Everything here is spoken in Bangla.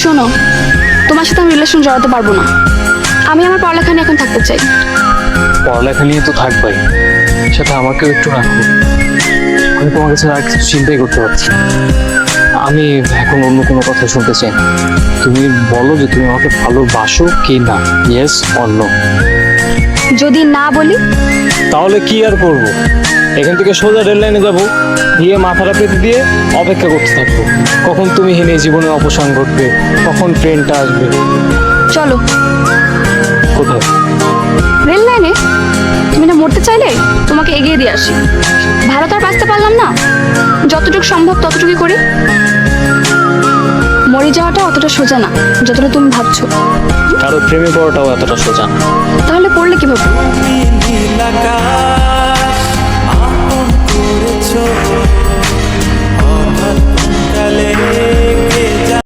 শোনো, তোমার সাথে আমি রিলেশন জড়াতে পারবো না। আমি আমার পড়ালেখা নিয়ে এখন থাকতে চাই। পড়ালেখা নিয়ে তো থাকবাই, সেটা আমাকেও একটু রাখো। আমি তোমার কাছে আর কিছু চিন্তাই করতে পারছি না। আমি এখন অন্য কোনো কথা শুনতে চাই না। তুমি বলো যে তুমি আমাকে ভালোবাসো কি না, ইয়েস অর নো। যদি না বলি? তাহলে কি আর করবো, এখান থেকে সোজা রেল লাইনে যাবো, গিয়ে মাথাটা পেতে দিয়ে অপেক্ষা করতে থাকবো কখন তুমি হেনে জীবনের অবসান ঘটবে, কখন ট্রেনটা আসবে। চলো। কোথায়? রেল লাইনে। তুমি না মরতে চাইলে তোমাকে এগিয়ে দিয়ে আসি। ভালো তো আর বাঁচতে পারলাম না, যতটুকু সম্ভব ততটুকুই করি। মরে যাওয়াটা অতটা সোজা না যতটা তুমি ভাবছো। কারো প্রেমে পড়াটাও এতটা সোজা না। তাহলে পড়লে কিভাবে?